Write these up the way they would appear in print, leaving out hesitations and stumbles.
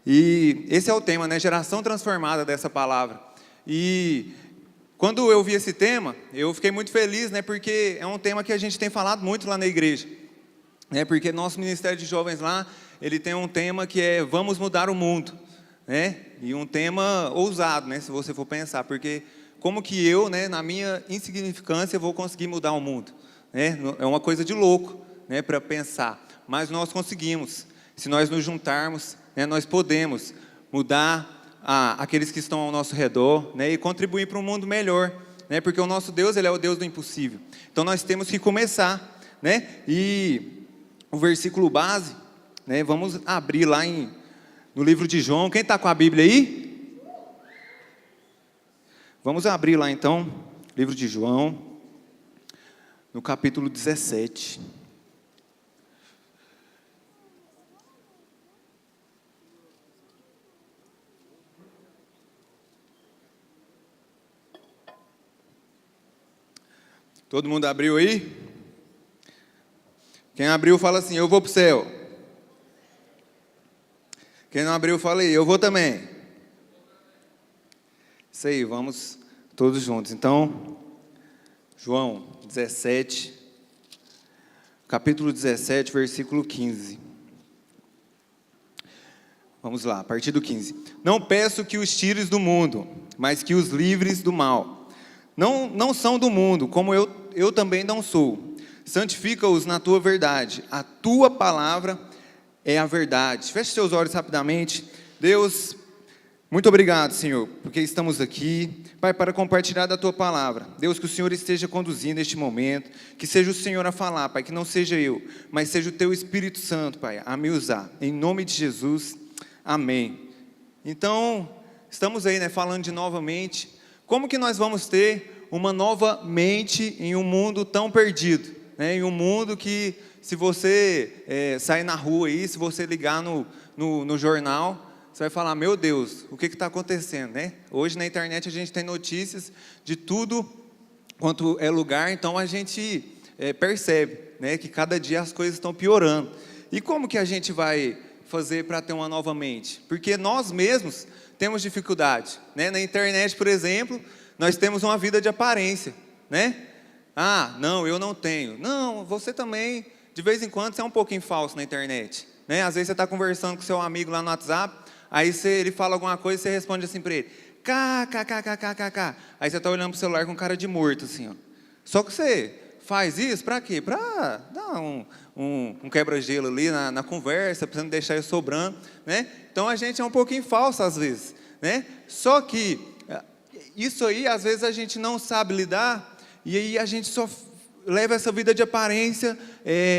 E esse é o tema, né? Geração transformada dessa palavra. E quando eu vi esse tema, eu fiquei muito feliz, né? Porque é um tema que a gente tem falado muito lá na igreja. Né? Porque nosso Ministério de Jovens lá, ele tem um tema que é Vamos Mudar o Mundo. Né? E um tema ousado, né? Se você for pensar. Porque como que eu, né, na minha insignificância, vou conseguir mudar o mundo? Né? É uma coisa de louco, né, para pensar. Mas nós conseguimos. Se nós nos juntarmos, né, nós podemos mudar aqueles que estão ao nosso redor, né, e contribuir para um mundo melhor, né, porque o nosso Deus, ele é o Deus do impossível. Então nós temos que começar, né, e o versículo base, né, vamos abrir lá no livro de João. Quem está com a Bíblia aí? Vamos abrir lá então, livro de João, no capítulo 17. Todo mundo abriu aí? Quem abriu fala assim, eu vou para o céu. Quem não abriu fala aí, eu vou também. Isso aí, vamos todos juntos. Então, João 17, capítulo 17, versículo 15. Vamos lá, a partir do 15. Não peço que os tires do mundo, mas que os livres do mal. Não são do mundo, como eu também não sou. Santifica-os na tua verdade. A tua palavra é a verdade. Feche seus olhos rapidamente. Deus, muito obrigado, Senhor, porque estamos aqui, Pai, para compartilhar da tua palavra. Deus, que o Senhor esteja conduzindo este momento, que seja o Senhor a falar, Pai, que não seja eu, mas seja o teu Espírito Santo, Pai, a me usar. Em nome de Jesus, amém. Então, estamos aí, né, falando de novamente. Como que nós vamos ter uma nova mente em um mundo tão perdido? Né? Em um mundo que, se você sair na rua aí, se você ligar no jornal, você vai falar, meu Deus, o que está acontecendo? Né? Hoje na internet a gente tem notícias de tudo quanto é lugar, então a gente percebe, né, que cada dia as coisas estão piorando. E como que a gente vai fazer para ter uma nova mente? Porque nós mesmos temos dificuldade, né? Na internet, por exemplo, nós temos uma vida de aparência, né? Ah, não, eu não tenho. Não, você também, de vez em quando, você é um pouquinho falso na internet, né? Às vezes você está conversando com seu amigo lá no WhatsApp, aí ele fala alguma coisa e você responde assim para ele, kkkkkk. Aí você está olhando para o celular com cara de morto, assim, ó. Só que você faz isso para quê? Para dar um quebra-gelo ali na conversa, para não deixar isso sobrando, né? Então a gente é um pouquinho falso às vezes, né? Só que isso aí, às vezes a gente não sabe lidar, e aí a gente só leva essa vida de aparência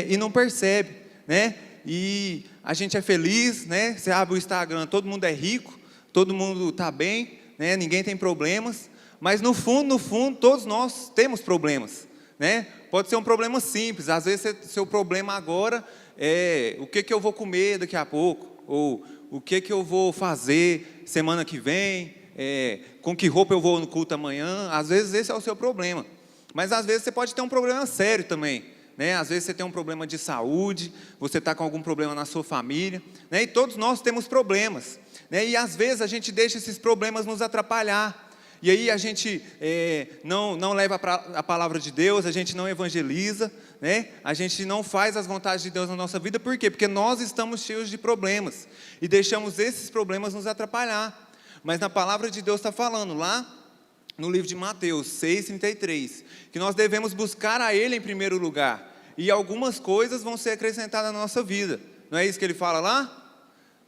e não percebe, né? E a gente é feliz, né? Você abre o Instagram, todo mundo é rico, todo mundo está bem, né? Ninguém tem problemas, mas no fundo, todos nós temos problemas, né? Pode ser um problema simples, às vezes seu problema agora é o que eu vou comer daqui a pouco, ou o que eu vou fazer semana que vem, com que roupa eu vou no culto amanhã. Às vezes esse é o seu problema, mas às vezes você pode ter um problema sério também, né? Às vezes você tem um problema de saúde, você está com algum problema na sua família, né? E todos nós temos problemas, né? E às vezes a gente deixa esses problemas nos atrapalhar, e aí a gente não leva a palavra de Deus, a gente não evangeliza, né? A gente não faz as vontades de Deus na nossa vida. Por quê? Porque nós estamos cheios de problemas e deixamos esses problemas nos atrapalhar. Mas na palavra de Deus está falando lá no livro de Mateus 6,33, que nós devemos buscar a Ele em primeiro lugar, e algumas coisas vão ser acrescentadas na nossa vida. Não é isso que ele fala lá?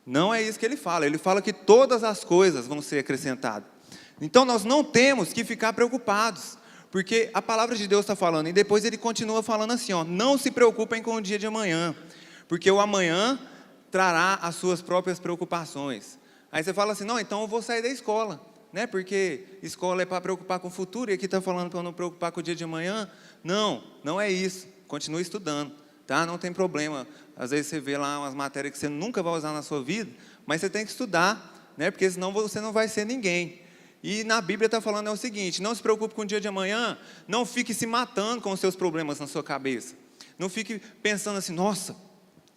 Não é isso que ele fala que todas as coisas vão ser acrescentadas. Então nós não temos que ficar preocupados, porque a palavra de Deus está falando, e depois ele continua falando assim, ó, não se preocupem com o dia de amanhã, porque o amanhã trará as suas próprias preocupações. Aí você fala assim, não, então eu vou sair da escola, né? Porque escola é para preocupar com o futuro, e aqui está falando para eu não preocupar com o dia de amanhã. Não é isso, continue estudando, tá? Não tem problema, às vezes você vê lá umas matérias que você nunca vai usar na sua vida, mas você tem que estudar, né? Porque senão você não vai ser ninguém. E na Bíblia está falando o seguinte, não se preocupe com o dia de amanhã, não fique se matando com os seus problemas na sua cabeça, não fique pensando assim, nossa,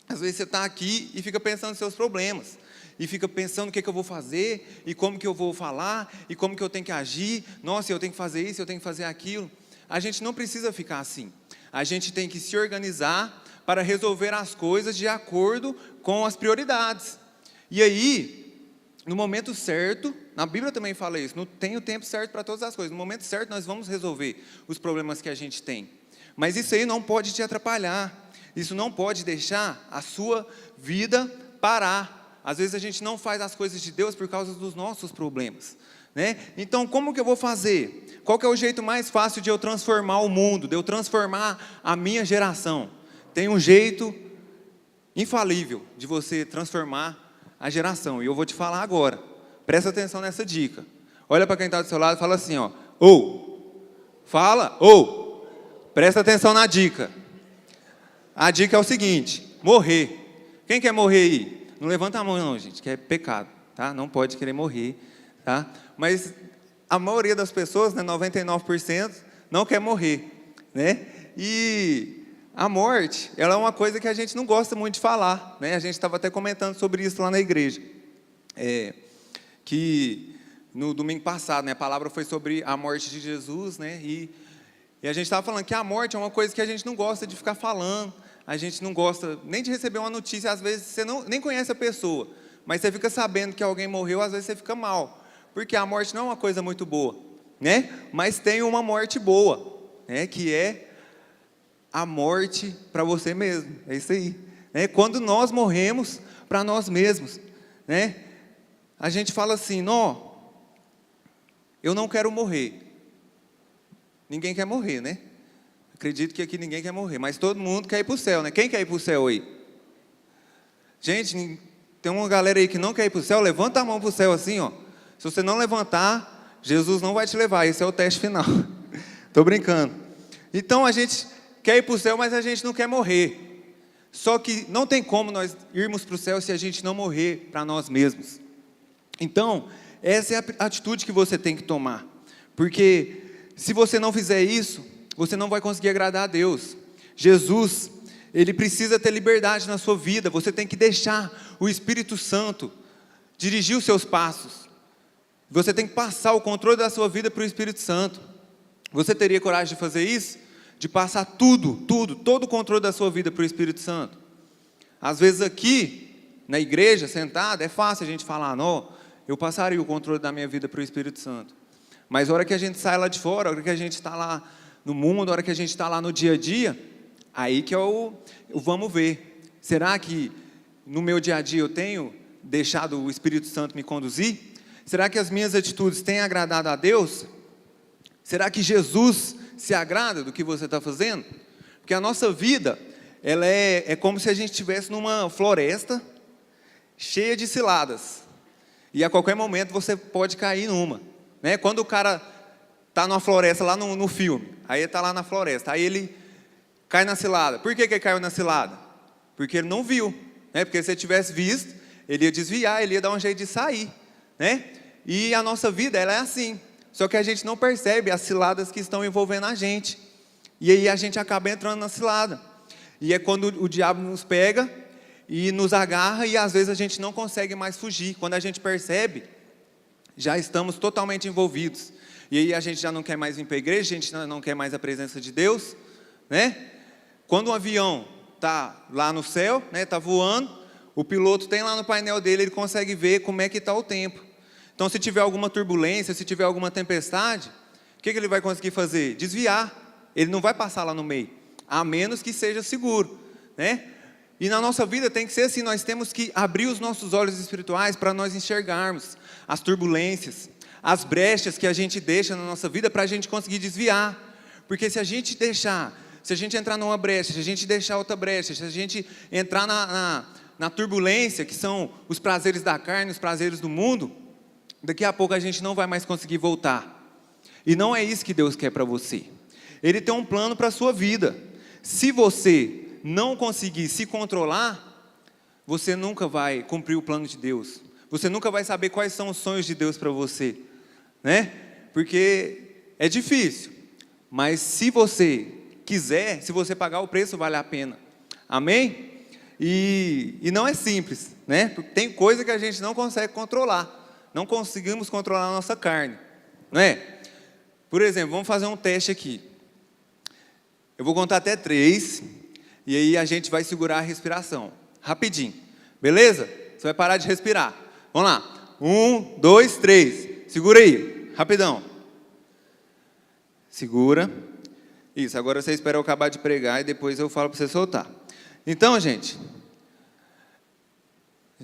às vezes você está aqui e fica pensando nos seus problemas, e fica pensando o que eu vou fazer, e como que eu vou falar, e como que eu tenho que agir. Nossa, eu tenho que fazer isso, eu tenho que fazer aquilo. A gente não precisa ficar assim. A gente tem que se organizar para resolver as coisas de acordo com as prioridades. E aí, no momento certo, na Bíblia também fala isso, não tem o tempo certo para todas as coisas. No momento certo nós vamos resolver os problemas que a gente tem. Mas isso aí não pode te atrapalhar. Isso não pode deixar a sua vida parar. Às vezes a gente não faz as coisas de Deus por causa dos nossos problemas, né? Então, como que eu vou fazer? Qual que é o jeito mais fácil de eu transformar o mundo, de eu transformar a minha geração? Tem um jeito infalível de você transformar a geração, e eu vou te falar agora. Presta atenção nessa dica. Olha para quem está do seu lado e fala assim, ó, presta atenção na dica. A dica é o seguinte: morrer. Quem quer morrer aí? Não levanta a mão não, gente, que é pecado, tá? Não pode querer morrer, tá? Mas a maioria das pessoas, né, 99%, não quer morrer, né? E a morte, ela é uma coisa que a gente não gosta muito de falar, né? A gente estava até comentando sobre isso lá na igreja. Que no domingo passado, né, a palavra foi sobre a morte de Jesus, né? E a gente estava falando que a morte é uma coisa que a gente não gosta de ficar falando. A gente não gosta nem de receber uma notícia. Às vezes você nem conhece a pessoa, mas você fica sabendo que alguém morreu, às vezes você fica mal, porque a morte não é uma coisa muito boa, né? Mas tem uma morte boa, né? Que é a morte para você mesmo. É isso aí, né? Quando nós morremos para nós mesmos, né? A gente fala assim, não, eu não quero morrer. Ninguém quer morrer, né? Acredito que aqui ninguém quer morrer, mas todo mundo quer ir para o céu, né? Quem quer ir para o céu aí? Gente, tem uma galera aí que não quer ir para o céu, levanta a mão para o céu assim, ó. Se você não levantar, Jesus não vai te levar, esse é o teste final. Estou brincando. Então a gente quer ir para o céu, mas a gente não quer morrer. Só que não tem como nós irmos para o céu se a gente não morrer para nós mesmos. Então, essa é a atitude que você tem que tomar. Porque se você não fizer isso, você não vai conseguir agradar a Deus. Jesus, Ele precisa ter liberdade na sua vida. Você tem que deixar o Espírito Santo dirigir os seus passos. Você tem que passar o controle da sua vida para o Espírito Santo. Você teria coragem de fazer isso? De passar todo o controle da sua vida para o Espírito Santo? Às vezes aqui, na igreja, sentado, é fácil a gente falar, não, eu passaria o controle da minha vida para o Espírito Santo. Mas a hora que a gente sai lá de fora, a hora que a gente está lá no mundo, a hora que a gente está lá no dia a dia, aí que é o vamos ver. Será que no meu dia a dia eu tenho deixado o Espírito Santo me conduzir? Será que as minhas atitudes têm agradado a Deus? Será que Jesus se agrada do que você está fazendo? Porque a nossa vida, ela é como se a gente estivesse numa floresta cheia de ciladas. E a qualquer momento você pode cair numa, né? Quando o cara está numa floresta lá no filme, aí ele está lá na floresta, aí ele cai na cilada. Por que ele caiu na cilada? Porque ele não viu, né? Porque se ele tivesse visto, ele ia desviar, ele ia dar um jeito de sair, né? E a nossa vida, ela é assim. Só que a gente não percebe as ciladas que estão envolvendo a gente. E aí a gente acaba entrando na cilada. E é quando o diabo nos pega e nos agarra, e às vezes a gente não consegue mais fugir. Quando a gente percebe, já estamos totalmente envolvidos. E aí a gente já não quer mais vir para a igreja, a gente não quer mais a presença de Deus, né? Quando um avião está lá no céu, né, está voando, o piloto tem lá no painel dele, ele consegue ver como é que está o tempo. Então, se tiver alguma turbulência, se tiver alguma tempestade, o que ele vai conseguir fazer? Desviar. Ele não vai passar lá no meio, a menos que seja seguro, né? E na nossa vida tem que ser assim, nós temos que abrir os nossos olhos espirituais para nós enxergarmos as turbulências, as brechas que a gente deixa na nossa vida para a gente conseguir desviar. Porque se a gente entrar numa brecha, se a gente deixar outra brecha, se a gente entrar na turbulência, que são os prazeres da carne, os prazeres do mundo, daqui a pouco a gente não vai mais conseguir voltar. E não é isso que Deus quer para você. Ele tem um plano para a sua vida. Se você não conseguir se controlar, você nunca vai cumprir o plano de Deus. Você nunca vai saber quais são os sonhos de Deus para você, né? Porque é difícil, mas se você quiser, se você pagar o preço, vale a pena. Amém? E não é simples, né? Porque tem coisa que a gente não consegue controlar. Não conseguimos controlar a nossa carne, não é? Por exemplo, vamos fazer um teste aqui. Eu vou contar até 3, e aí a gente vai segurar a respiração. Rapidinho, beleza? Você vai parar de respirar. Vamos lá. 1, 2, 3. Segura aí, rapidão. Segura. Isso, agora você espera eu acabar de pregar e depois eu falo para você soltar. Então, gente,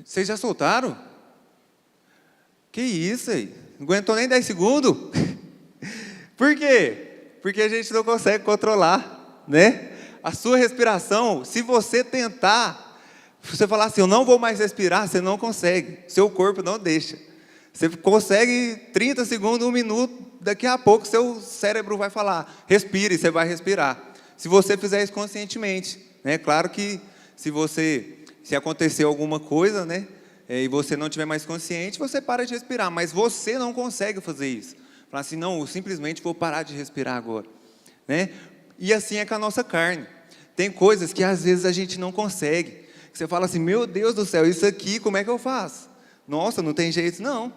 vocês já soltaram? Que isso aí? Não aguentou nem 10 segundos? Por quê? Porque a gente não consegue controlar, né? A sua respiração, se você tentar, você falar assim, eu não vou mais respirar, você não consegue. Seu corpo não deixa. Você consegue 30 segundos, 1 minuto, daqui a pouco seu cérebro vai falar, respire, você vai respirar. Se você fizer isso conscientemente, né? Claro que se acontecer alguma coisa, né? E você não estiver mais consciente, você para de respirar. Mas você não consegue fazer isso. Falar assim, não, eu simplesmente vou parar de respirar agora, né? E assim é com a nossa carne. Tem coisas que às vezes a gente não consegue. Você fala assim, meu Deus do céu, isso aqui, como é que eu faço? Nossa, não tem jeito, não.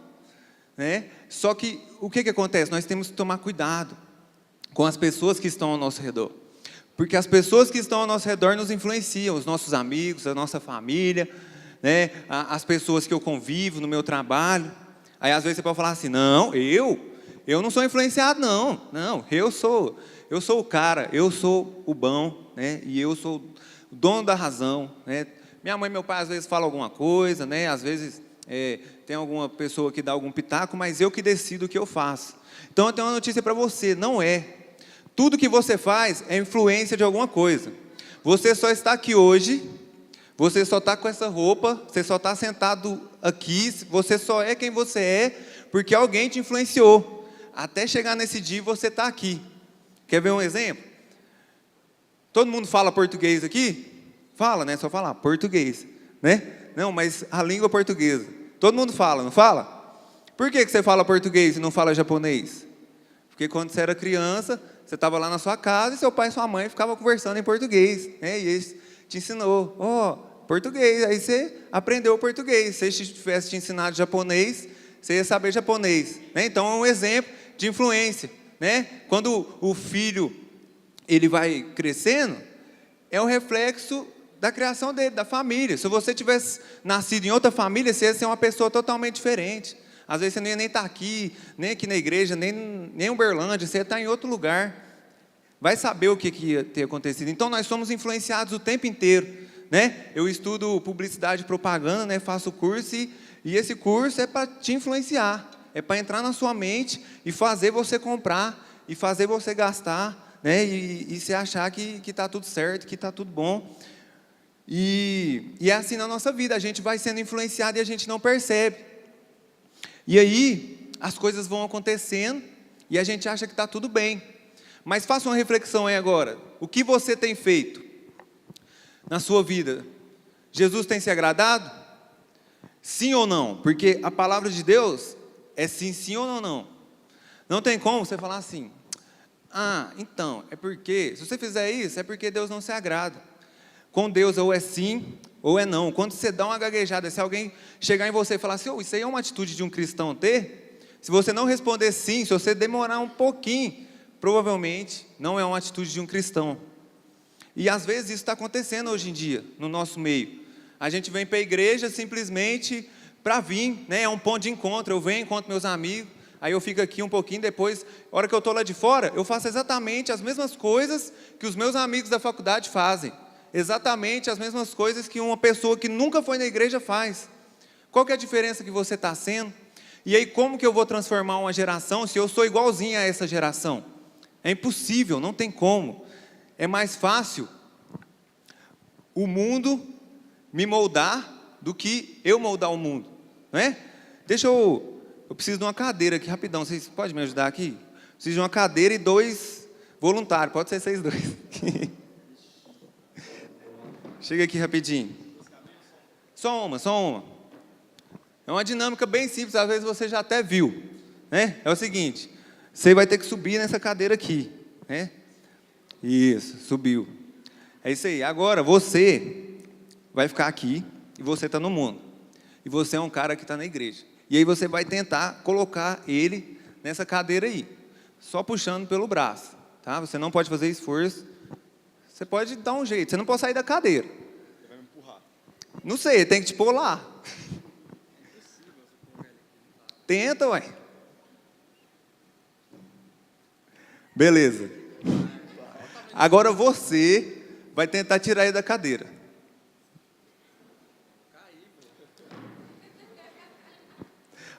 Né? Só que, o que acontece? Nós temos que tomar cuidado com as pessoas que estão ao nosso redor. Porque as pessoas que estão ao nosso redor nos influenciam, os nossos amigos, a nossa família, né? As pessoas que eu convivo no meu trabalho. Aí às vezes você pode falar assim, não, eu não sou influenciado, não, eu sou o cara, eu sou o bom, né? E eu sou o dono da razão, né? Minha mãe e meu pai às vezes falam alguma coisa, né? Às vezes tem alguma pessoa que dá algum pitaco, mas eu que decido o que eu faço. Então eu tenho uma notícia para você, não é. Tudo que você faz é influência de alguma coisa. Você só está aqui hoje, você só está com essa roupa, você só está sentado aqui, você só é quem você é, porque alguém te influenciou. Até chegar nesse dia você está aqui. Quer ver um exemplo? Todo mundo fala português aqui? Fala, né? Só falar português, né? Não, mas a língua portuguesa. Todo mundo fala, não fala? Por que você fala português e não fala japonês? Porque quando você era criança, você estava lá na sua casa e seu pai e sua mãe ficavam conversando em português, né? E eles te ensinou, português. Aí você aprendeu o português. Se eles tivessem te ensinado japonês, você ia saber japonês, né? Então é um exemplo de influência, né? Quando o filho ele vai crescendo, é um reflexo da criação dele, da família. Se você tivesse nascido em outra família, você ia ser uma pessoa totalmente diferente. Às vezes você não ia nem estar aqui, nem aqui na igreja, nem em Uberlândia, você ia estar em outro lugar. Vai saber o que ia ter acontecido. Então nós somos influenciados o tempo inteiro, né? Eu estudo publicidade e propaganda, né? Faço curso e esse curso é para te influenciar. É para entrar na sua mente e fazer você comprar, e fazer você gastar, né? E se achar que está tudo certo, que está tudo bom. E é assim na nossa vida, a gente vai sendo influenciado e a gente não percebe. E aí, as coisas vão acontecendo e a gente acha que está tudo bem. Mas faça uma reflexão aí agora. O que você tem feito na sua vida? Jesus tem se agradado? Sim ou não? Porque a palavra de Deus é sim, sim ou não. Não tem como você falar assim, então, é porque, se você fizer isso, é porque Deus não se agrada. Com Deus ou é sim ou é não. Quando você dá uma gaguejada, se alguém chegar em você e falar assim, isso aí é uma atitude de um cristão ter, se você não responder sim, se você demorar um pouquinho, provavelmente não é uma atitude de um cristão. E às vezes isso está acontecendo hoje em dia, no nosso meio. A gente vem para a igreja simplesmente para vir, né? É um ponto de encontro, eu venho, encontro meus amigos, aí eu fico aqui um pouquinho, depois, a hora que eu estou lá de fora, eu faço exatamente as mesmas coisas que os meus amigos da faculdade fazem. Exatamente as mesmas coisas que uma pessoa que nunca foi na igreja faz. Qual que é a diferença que você está sendo? E aí como que eu vou transformar uma geração se eu sou igualzinho a essa geração? É impossível, não tem como. É mais fácil o mundo me moldar do que eu moldar o mundo, não é? Eu preciso de uma cadeira aqui rapidão, vocês podem me ajudar aqui? Preciso de uma cadeira e 2 voluntários, pode ser vocês 2. Chega aqui rapidinho. Só uma. É uma dinâmica bem simples, às vezes você já até viu, né? É o seguinte, você vai ter que subir nessa cadeira aqui, né? Isso, subiu. É isso aí. Agora você vai ficar aqui e você está no mundo. e você é um cara que está na igreja. E aí você vai tentar colocar ele nessa cadeira aí, só puxando pelo braço, tá? Você não pode fazer esforço, você pode dar um jeito, você não pode sair da cadeira. Você vai me empurrar. Não sei, tem que te pôr lá. Tenta, ué. Beleza. Agora você vai tentar tirar ele da cadeira.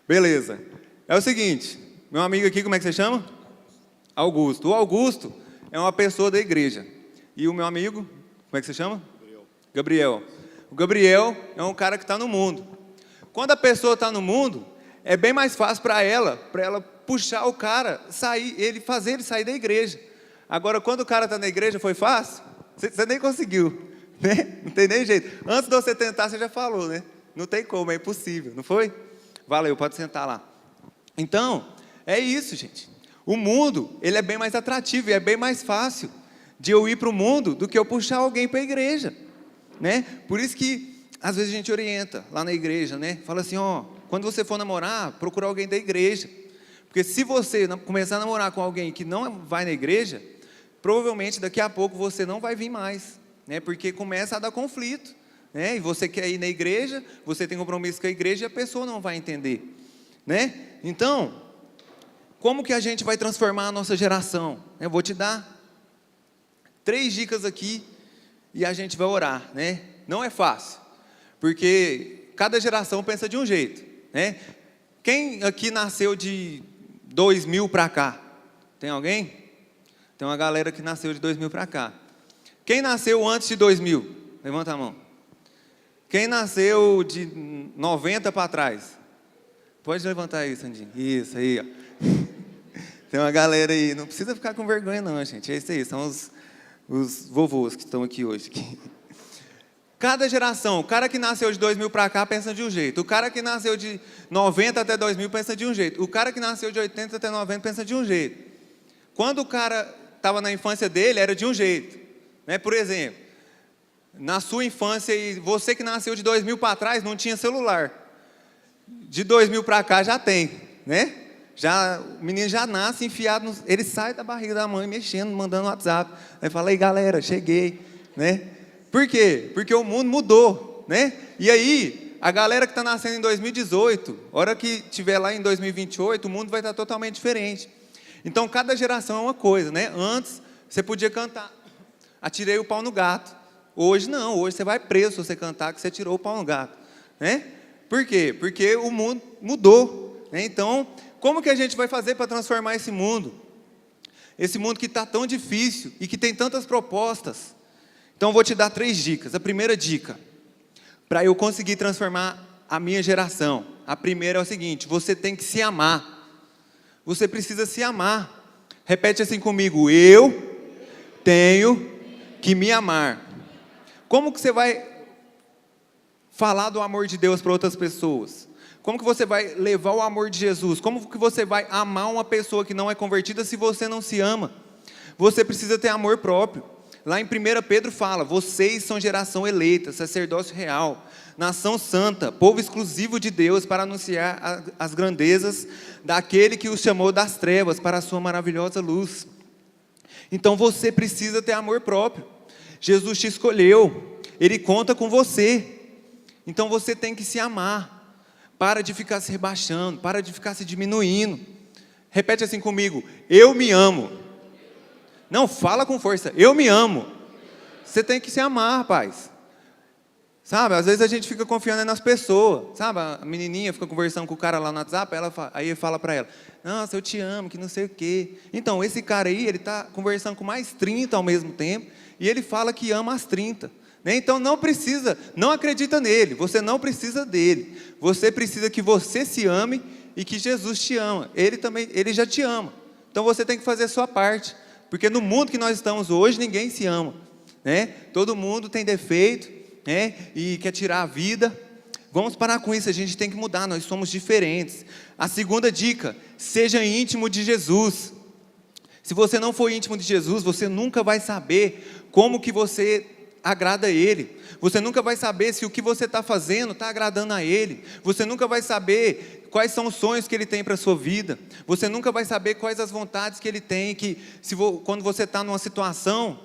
Beleza. É o seguinte, meu amigo aqui, como é que você chama? Augusto. O Augusto é uma pessoa da igreja. E o meu amigo, como é que você chama? Gabriel. O Gabriel é um cara que está no mundo. Quando a pessoa está no mundo, é bem mais fácil para ela puxar o cara, fazer ele sair da igreja. Agora, quando o cara está na igreja, foi fácil? Você nem conseguiu, né? Não tem nem jeito. Antes de você tentar, você já falou, né? Não tem como, é impossível, não foi? Valeu, pode sentar lá. Então, é isso, gente. O mundo, ele é bem mais atrativo e é bem mais fácil de eu ir para o mundo do que eu puxar alguém para a igreja, né? Por isso que, às vezes, a gente orienta lá na igreja, né? Fala assim, ó, quando você for namorar, procura alguém da igreja. Porque se você começar a namorar com alguém que não vai na igreja, provavelmente daqui a pouco você não vai vir mais, né? Porque começa a dar conflito, né? E você quer ir na igreja, você tem compromisso com a igreja e a pessoa não vai entender, né? Então, como que a gente vai transformar a nossa geração? Eu vou te dar 3 dicas aqui e a gente vai orar, né? Não é fácil, porque cada geração pensa de um jeito, né? Quem aqui nasceu de 2000 para cá? Tem alguém? Tem uma galera que nasceu de 2000 para cá. Quem nasceu antes de 2000? Levanta a mão. Quem nasceu de 90 para trás? Pode levantar aí, Sandinho. Isso aí, ó. Tem uma galera aí, não precisa ficar com vergonha não, gente. É isso aí, são os vovôs que estão aqui hoje. Cada geração, o cara que nasceu de 2000 para cá pensa de um jeito. O cara que nasceu de 90 até 2000 pensa de um jeito. O cara que nasceu de 80 até 90 pensa de um jeito. Quando o cara estava na infância dele, era de um jeito, né? Por exemplo, na sua infância, e você que nasceu de 2000 para trás, não tinha celular. De 2000 para cá já tem, né? O menino já nasce enfiado, ele sai da barriga da mãe mexendo, mandando WhatsApp. Aí fala, aí galera, cheguei, né? Por quê? Porque o mundo mudou, né? E aí, a galera que está nascendo em 2018, hora que estiver lá em 2028, o mundo vai estar totalmente diferente. Então, cada geração é uma coisa, né? Antes, você podia cantar, atirei o pau no gato. Hoje não, hoje você vai preso se você cantar que você tirou o pau no gato, né? Por quê? Porque o mundo mudou, né? Então, como que a gente vai fazer para transformar esse mundo? Esse mundo que está tão difícil e que tem tantas propostas. Então, eu vou te dar 3 dicas. A primeira dica, para eu conseguir transformar a minha geração. A primeira é o seguinte, você tem que se amar. Você precisa se amar. Repete assim comigo, eu tenho que me amar. Como que você vai falar do amor de Deus para outras pessoas? Como que você vai levar o amor de Jesus? Como que você vai amar uma pessoa que não é convertida se você não se ama? Você precisa ter amor próprio. Lá em 1 Pedro fala, vocês são geração eleita, sacerdócio real, nação santa, povo exclusivo de Deus para anunciar as grandezas daquele que os chamou das trevas para a sua maravilhosa luz. Então você precisa ter amor próprio. Jesus te escolheu, Ele conta com você. Então você tem que se amar. Para de ficar se rebaixando, para de ficar se diminuindo. Repete assim comigo, eu me amo. Não, fala com força, eu me amo. Você tem que se amar, rapaz. Sabe, às vezes a gente fica confiando nas pessoas. Sabe, a menininha fica conversando com o cara lá no WhatsApp, aí ele fala para ela, nossa, eu te amo, que não sei o quê. Então, esse cara aí, ele está conversando com mais 30 ao mesmo tempo, e ele fala que ama as 30. Né? Então, não acredita nele, você não precisa dele. Você precisa que você se ame e que Jesus te ama. Ele já te ama. Então, você tem que fazer a sua parte. Porque no mundo que nós estamos hoje, ninguém se ama. Né? Todo mundo tem defeito, né? E quer tirar a vida. Vamos parar com isso, a gente tem que mudar, nós somos diferentes. A segunda dica, seja íntimo de Jesus. Se você não for íntimo de Jesus, você nunca vai saber como que você agrada a Ele. Você nunca vai saber se o que você está fazendo está agradando a Ele. Você nunca vai saber quais são os sonhos que Ele tem para a sua vida. Você nunca vai saber quais as vontades que Ele tem. Quando você está numa situação,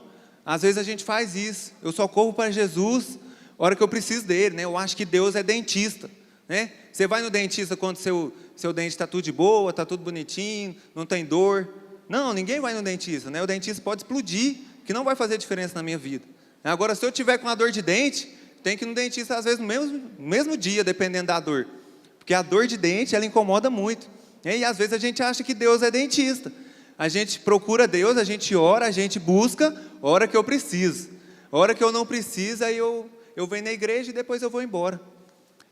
às vezes a gente faz isso. Eu só corro para Jesus a hora que eu preciso dele, né? Eu acho que Deus é dentista, né? Você vai no dentista quando seu dente está tudo de boa, está tudo bonitinho, não tem dor. Não, ninguém vai no dentista, né? O dentista pode explodir, que não vai fazer diferença na minha vida. Agora, se eu tiver com uma dor de dente, tem que ir no dentista às vezes no mesmo dia, dependendo da dor. Porque a dor de dente, ela incomoda muito. E às vezes a gente acha que Deus é dentista. A gente procura Deus, a gente ora, a gente busca, a hora que eu preciso. A hora que eu não preciso, aí eu venho na igreja e depois eu vou embora.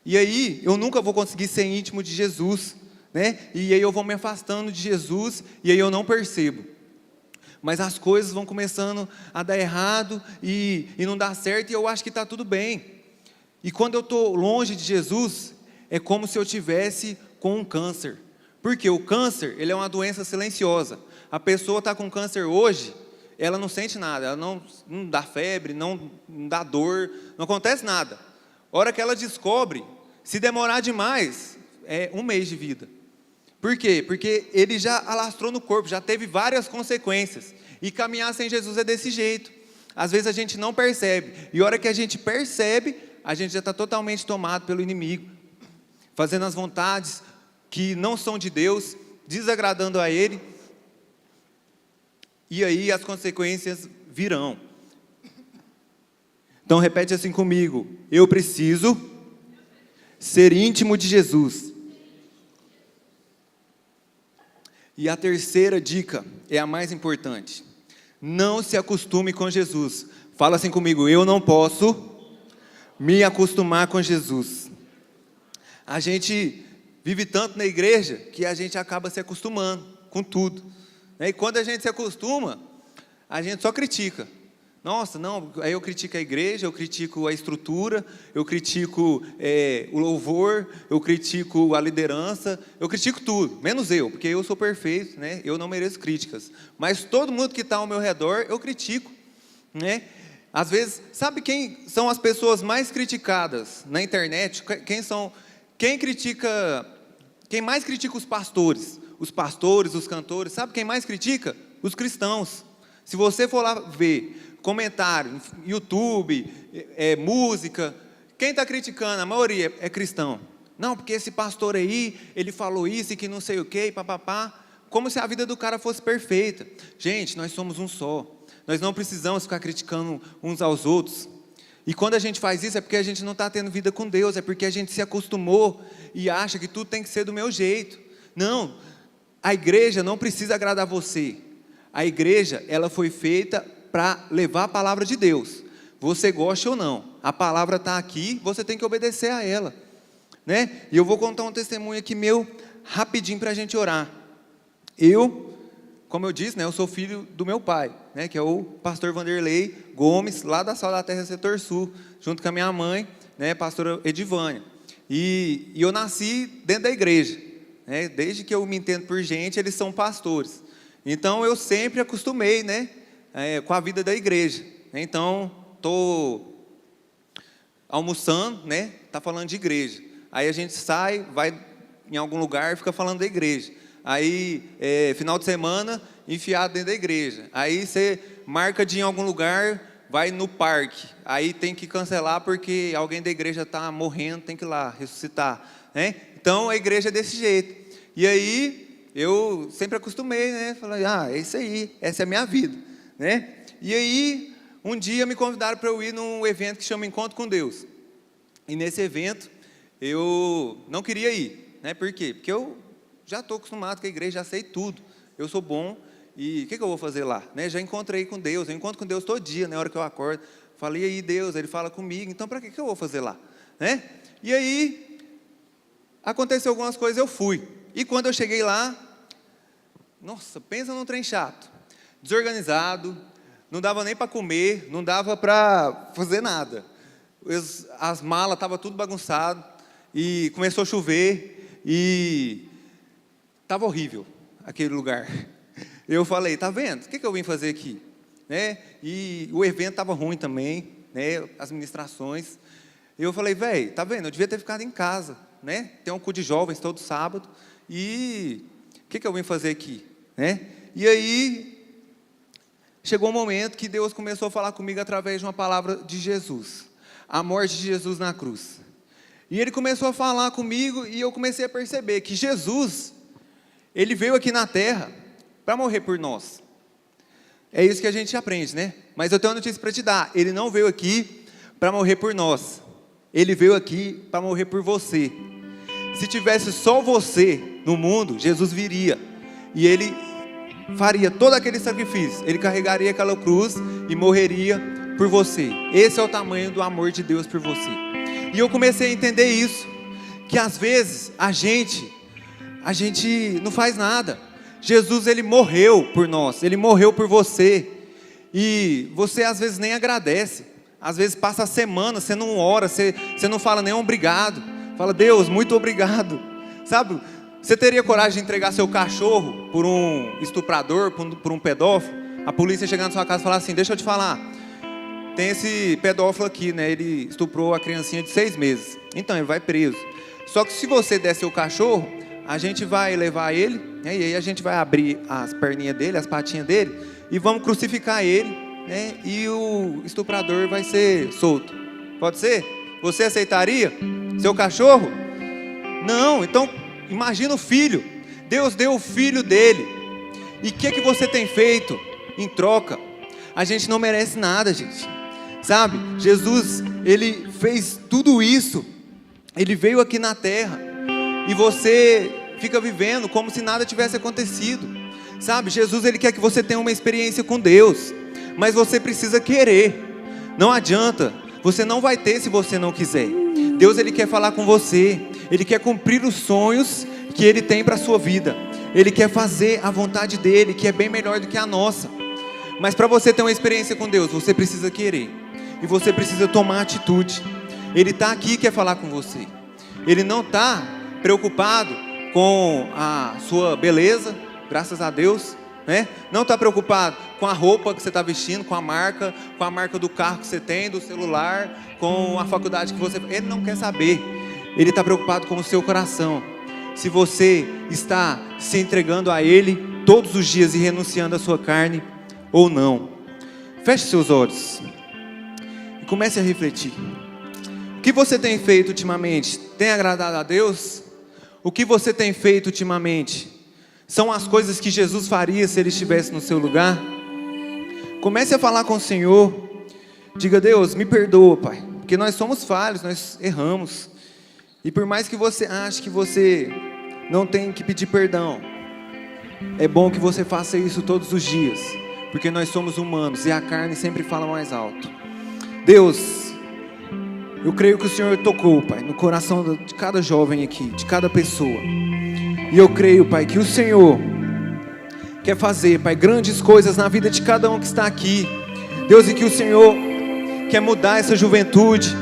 E aí, eu nunca vou conseguir ser íntimo de Jesus, né? E aí eu vou me afastando de Jesus, e aí eu não percebo. Mas as coisas vão começando a dar errado, e não dá certo, e eu acho que está tudo bem. E quando eu estou longe de Jesus, é como se eu tivesse com um câncer. Porque o câncer, ele é uma doença silenciosa. A pessoa está com câncer hoje, ela não sente nada, ela não dá febre, não dá dor, não acontece nada. A hora que ela descobre, se demorar demais, é 1 mês de vida. Por quê? Porque ele já alastrou no corpo, já teve várias consequências. E caminhar sem Jesus é desse jeito. Às vezes a gente não percebe. E a hora que a gente percebe, a gente já está totalmente tomado pelo inimigo. Fazendo as vontades que não são de Deus, desagradando a Ele. E aí as consequências virão. Então repete assim comigo: eu preciso ser íntimo de Jesus. E a terceira dica é a mais importante: não se acostume com Jesus. Fala assim comigo: eu não posso me acostumar com Jesus. A gente vive tanto na igreja que a gente acaba se acostumando com tudo. E quando a gente se acostuma, a gente só critica. Nossa, não, aí eu critico a igreja, eu critico a estrutura, eu critico o louvor, eu critico a liderança, eu critico tudo, menos eu, porque eu sou perfeito, né? Eu não mereço críticas. Mas todo mundo que está ao meu redor, eu critico, né? Às vezes, sabe quem são as pessoas mais criticadas na internet? Quem mais critica os pastores, os cantores, sabe quem mais critica? Os cristãos. Se você for lá ver comentário, YouTube, música, quem está criticando? A maioria é cristão. Não, porque esse pastor aí, ele falou isso e que não sei o que, papapá, como se a vida do cara fosse perfeita. Gente, nós somos um só. Nós não precisamos ficar criticando uns aos outros. E quando a gente faz isso, é porque a gente não está tendo vida com Deus, é porque a gente se acostumou e acha que tudo tem que ser do meu jeito. Não, a igreja não precisa agradar você. A igreja, ela foi feita para levar a palavra de Deus. Você gosta ou não, a palavra está aqui, você tem que obedecer a ela, né? E eu vou contar um testemunho aqui meu, rapidinho, para a gente orar. Como eu disse, né, eu sou filho do meu pai, né, que é o pastor Vanderlei Gomes, lá da Sal da Terra, Setor Sul, junto com a minha mãe, né, pastora Edivânia. E eu nasci dentro da igreja, né? Desde que eu me entendo por gente, eles são pastores. Então eu sempre acostumei, né, com a vida da igreja. Então estou almoçando, né, tá falando de igreja. Aí a gente sai, vai em algum lugar, fica falando da igreja. Aí final de semana, enfiado dentro da igreja. Aí você marca de ir em algum lugar, vai no parque. Aí tem que cancelar porque alguém da igreja está morrendo, tem que ir lá ressuscitar, né? Então a igreja é desse jeito. E aí eu sempre acostumei, né? Falei, é isso aí, essa é a minha vida, né? E aí um dia me convidaram para eu ir num evento que chama Encontro com Deus. E nesse evento eu não queria ir, né? Por quê? Porque eu já estou acostumado com a igreja, já sei tudo. Eu sou bom e o que eu vou fazer lá? Né? Já encontrei com Deus, eu encontro com Deus todo dia, na hora que eu acordo. Falei, e aí Deus, Ele fala comigo, então para que eu vou fazer lá? Né? E aí, aconteceu algumas coisas, eu fui. E quando eu cheguei lá, nossa, pensa num trem chato. Desorganizado, não dava nem para comer, não dava para fazer nada. As malas estavam tudo bagunçado, e começou a chover, e estava horrível aquele lugar. Eu falei, tá vendo? O que eu vim fazer aqui? Né? E o evento estava ruim também. né, as ministrações. E eu falei, velho, tá vendo, eu devia ter ficado em casa, né? Tem um culto de jovens todo sábado, e o que eu vim fazer aqui, né? E aí, chegou um momento que Deus começou a falar comigo através de uma palavra de Jesus, a morte de Jesus na cruz. E Ele começou a falar comigo, e eu comecei a perceber que Jesus, Ele veio aqui na terra para morrer por nós. É isso que a gente aprende, né? Mas eu tenho uma notícia para te dar, Ele não veio aqui para morrer por nós. Ele veio aqui para morrer por você. Se tivesse só você no mundo, Jesus viria. E Ele faria todo aquele sacrifício. Ele carregaria aquela cruz e morreria por você. Esse é o tamanho do amor de Deus por você. E eu comecei a entender isso. Que às vezes a gente não faz nada. Jesus, Ele morreu por nós. Ele morreu por você. E você às vezes nem agradece. Às vezes passa a semana, você não ora, você não fala nem obrigado. Fala, Deus, muito obrigado. Sabe, você teria coragem de entregar seu cachorro por um estuprador, por um pedófilo? A polícia chegar na sua casa e falar assim, deixa eu te falar, tem esse pedófilo aqui, né? Ele estuprou a criancinha de 6 meses. Então, ele vai preso. Só que se você der seu cachorro, a gente vai levar ele, né? E aí a gente vai abrir as perninhas dele, as patinhas dele, e vamos crucificar ele. Né? E o estuprador vai ser solto. Pode ser? Você aceitaria? Seu cachorro? Não, então imagina o filho. Deus deu o filho dele. E o que você tem feito em troca? A gente não merece nada, gente. Sabe? Jesus, Ele fez tudo isso. Ele veio aqui na terra. E você fica vivendo como se nada tivesse acontecido. Sabe? Jesus, Ele quer que você tenha uma experiência com Deus. Mas você precisa querer. Não adianta. Você não vai ter se você não quiser. Deus, Ele quer falar com você. Ele quer cumprir os sonhos que Ele tem para a sua vida. Ele quer fazer a vontade dEle, que é bem melhor do que a nossa. Mas para você ter uma experiência com Deus, você precisa querer. E você precisa tomar atitude. Ele está aqui e quer falar com você. Ele não está preocupado com a sua beleza, graças a Deus, né? Não está preocupado com a roupa que você está vestindo, com a marca do carro que você tem, do celular, com a faculdade que você... Ele não quer saber. Ele está preocupado com o seu coração. Se você está se entregando a Ele todos os dias e renunciando à sua carne ou não. Feche seus olhos e comece a refletir. O que você tem feito ultimamente? Tem agradado a Deus? O que você tem feito ultimamente? São as coisas que Jesus faria se Ele estivesse no seu lugar? Comece a falar com o Senhor. Diga, Deus, me perdoa, Pai. Porque nós somos falhos, nós erramos. E por mais que você ache que você não tem que pedir perdão, é bom que você faça isso todos os dias. Porque nós somos humanos e a carne sempre fala mais alto. Deus, eu creio que o Senhor tocou, Pai, no coração de cada jovem aqui, de cada pessoa. E eu creio, Pai, que o Senhor quer fazer, Pai, grandes coisas na vida de cada um que está aqui. Deus, e que o Senhor quer mudar essa juventude.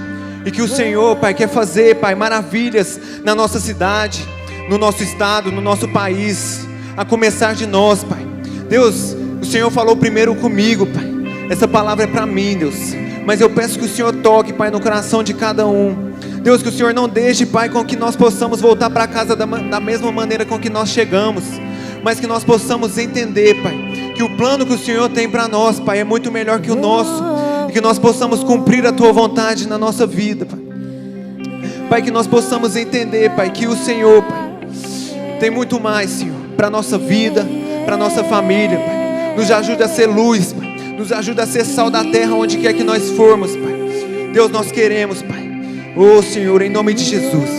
E que o Senhor, Pai, quer fazer, Pai, maravilhas na nossa cidade, no nosso estado, no nosso país. A começar de nós, Pai. Deus, o Senhor falou primeiro comigo, Pai. Essa palavra é para mim, Deus. Mas eu peço que o Senhor toque, Pai, no coração de cada um. Deus, que o Senhor não deixe, Pai, com que nós possamos voltar para casa da mesma maneira com que nós chegamos. Mas que nós possamos entender, Pai, que o plano que o Senhor tem para nós, Pai, é muito melhor que o nosso. E que nós possamos cumprir a Tua vontade na nossa vida, Pai. Pai, que nós possamos entender, Pai, que o Senhor, Pai, tem muito mais, Senhor, para a nossa vida, para a nossa família, Pai. Nos ajude a ser luz, Pai. Nos ajude a ser sal da terra onde quer que nós formos, Pai. Deus, nós queremos, Pai. Ô Senhor, em nome de Jesus.